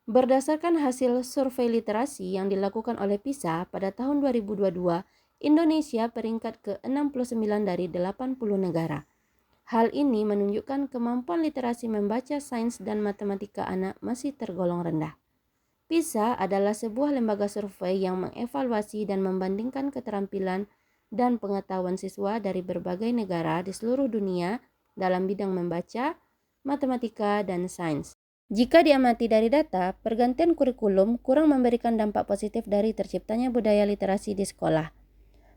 Berdasarkan hasil survei literasi yang dilakukan oleh PISA pada tahun 2022, Indonesia peringkat ke-69 dari 80 negara. Hal ini menunjukkan kemampuan literasi membaca sains dan matematika anak masih tergolong rendah. PISA adalah sebuah lembaga survei yang mengevaluasi dan membandingkan keterampilan dan pengetahuan siswa dari berbagai negara di seluruh dunia dalam bidang membaca, matematika, dan sains. Jika diamati dari data, pergantian kurikulum kurang memberikan dampak positif dari terciptanya budaya literasi di sekolah.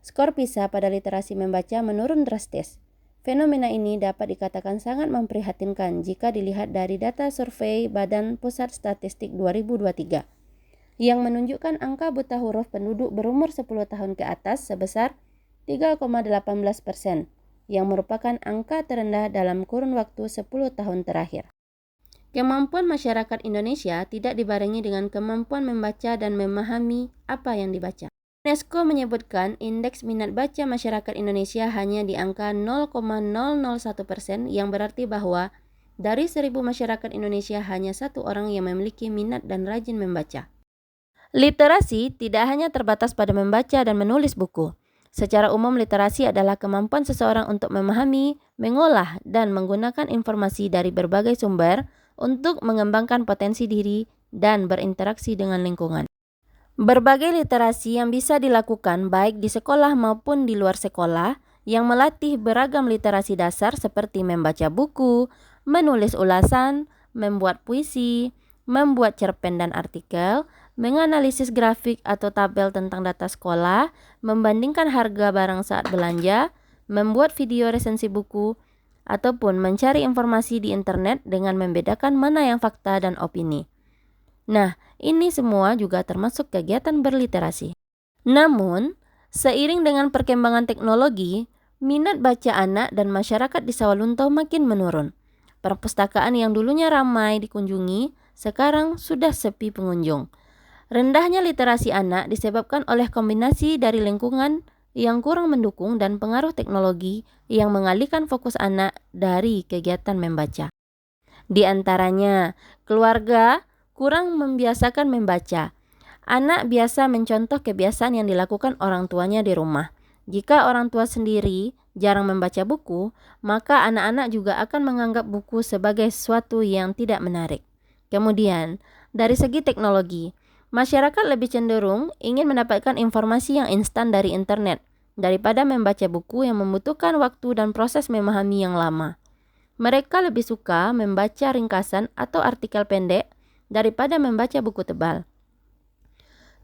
Skor PISA pada literasi membaca menurun drastis. Fenomena ini dapat dikatakan sangat memprihatinkan jika dilihat dari data survei Badan Pusat Statistik 2023 yang menunjukkan angka buta huruf penduduk berumur 10 tahun ke atas sebesar 3,18%, yang merupakan angka terendah dalam kurun waktu 10 tahun terakhir. Kemampuan masyarakat Indonesia tidak dibarengi dengan kemampuan membaca dan memahami apa yang dibaca. UNESCO menyebutkan indeks minat baca masyarakat Indonesia hanya di angka 0,001%, yang berarti bahwa dari 1.000 masyarakat Indonesia hanya 1 orang yang memiliki minat dan rajin membaca. Literasi tidak hanya terbatas pada membaca dan menulis buku. Secara umum, literasi adalah kemampuan seseorang untuk memahami, mengolah, dan menggunakan informasi dari berbagai sumber untuk mengembangkan potensi diri dan berinteraksi dengan lingkungan. Berbagai literasi yang bisa dilakukan baik di sekolah maupun di luar sekolah yang melatih beragam literasi dasar seperti membaca buku, menulis ulasan, membuat puisi, membuat cerpen dan artikel, menganalisis grafik atau tabel tentang data sekolah, membandingkan harga barang saat belanja, membuat video resensi buku, ataupun mencari informasi di internet dengan membedakan mana yang fakta dan opini. Nah, ini semua juga termasuk kegiatan berliterasi. Namun, seiring dengan perkembangan teknologi, minat baca anak dan masyarakat di Sawalunto makin menurun. Perpustakaan yang dulunya ramai dikunjungi, sekarang sudah sepi pengunjung. Rendahnya literasi anak disebabkan oleh kombinasi dari lingkungan yang kurang mendukung dan pengaruh teknologi yang mengalihkan fokus anak dari kegiatan membaca. Di antaranya, keluarga kurang membiasakan membaca. Anak biasa mencontoh kebiasaan yang dilakukan orang tuanya di rumah. Jika orang tua sendiri jarang membaca buku, maka anak-anak juga akan menganggap buku sebagai sesuatu yang tidak menarik. Kemudian, dari segi teknologi, masyarakat lebih cenderung ingin mendapatkan informasi yang instan dari internet daripada membaca buku yang membutuhkan waktu dan proses memahami yang lama. Mereka lebih suka membaca ringkasan atau artikel pendek daripada membaca buku tebal.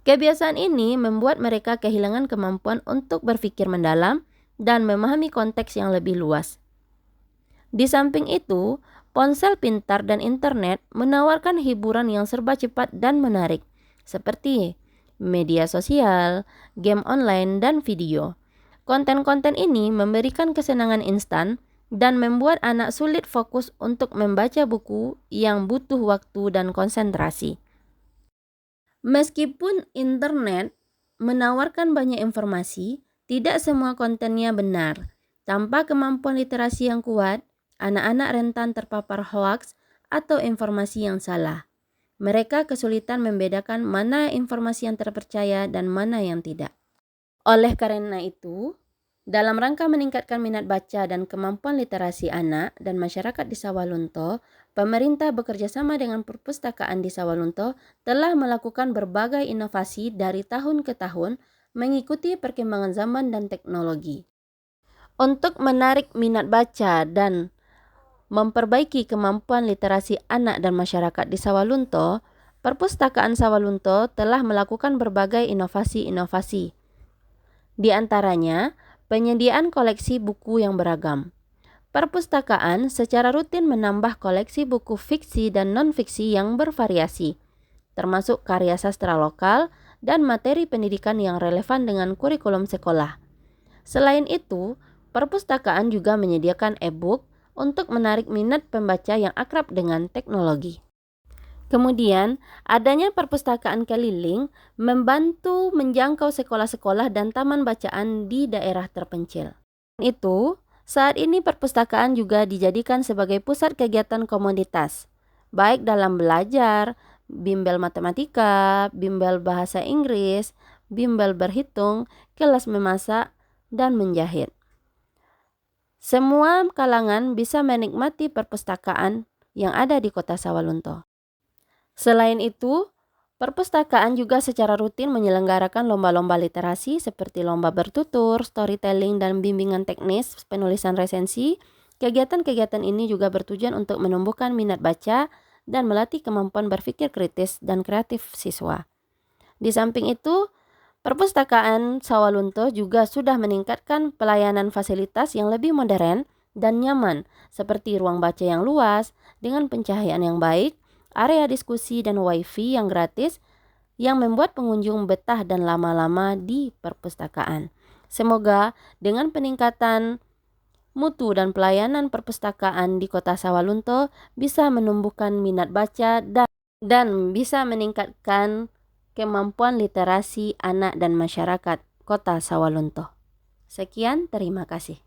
Kebiasaan ini membuat mereka kehilangan kemampuan untuk berpikir mendalam dan memahami konteks yang lebih luas. Di samping itu, ponsel pintar dan internet menawarkan hiburan yang serba cepat dan menarik, seperti media sosial, game online, dan video. Konten-konten ini memberikan kesenangan instan dan membuat anak sulit fokus untuk membaca buku yang butuh waktu dan konsentrasi. Meskipun internet menawarkan banyak informasi, tidak semua kontennya benar. Tanpa kemampuan literasi yang kuat, anak-anak rentan terpapar hoaks atau informasi yang salah. Mereka kesulitan membedakan mana informasi yang terpercaya dan mana yang tidak. Oleh karena itu, dalam rangka meningkatkan minat baca dan kemampuan literasi anak dan masyarakat di Sawalunto, pemerintah bekerjasama dengan perpustakaan di Sawalunto telah melakukan berbagai inovasi dari tahun ke tahun mengikuti perkembangan zaman dan teknologi. Untuk menarik minat baca dan memperbaiki kemampuan literasi anak dan masyarakat di Sawalunto, Perpustakaan Sawalunto telah melakukan berbagai inovasi-inovasi. Di antaranya, penyediaan koleksi buku yang beragam. Perpustakaan secara rutin menambah koleksi buku fiksi dan non-fiksi yang bervariasi, termasuk karya sastra lokal dan materi pendidikan yang relevan dengan kurikulum sekolah. Selain itu, perpustakaan juga menyediakan e-book untuk menarik minat pembaca yang akrab dengan teknologi. Kemudian, adanya perpustakaan keliling membantu menjangkau sekolah-sekolah dan taman bacaan di daerah terpencil. Itu, saat ini perpustakaan juga dijadikan sebagai pusat kegiatan komunitas, baik dalam belajar, bimbel matematika, bimbel bahasa Inggris, bimbel berhitung, kelas memasak, dan menjahit. Semua kalangan bisa menikmati perpustakaan yang ada di Kota Sawalunto. Selain itu, perpustakaan juga secara rutin menyelenggarakan lomba-lomba literasi seperti lomba bertutur, storytelling, dan bimbingan teknis penulisan resensi. Kegiatan-kegiatan ini juga bertujuan untuk menumbuhkan minat baca dan melatih kemampuan berpikir kritis dan kreatif siswa. Di samping itu, perpustakaan Sawalunto juga sudah meningkatkan pelayanan fasilitas yang lebih modern dan nyaman, seperti ruang baca yang luas dengan pencahayaan yang baik, area diskusi dan wifi yang gratis, yang membuat pengunjung betah dan lama-lama di perpustakaan. Semoga dengan peningkatan mutu dan pelayanan perpustakaan di Kota Sawalunto bisa menumbuhkan minat baca dan bisa meningkatkan kemampuan literasi anak dan masyarakat Kota Sawalunto. Sekian, terima kasih.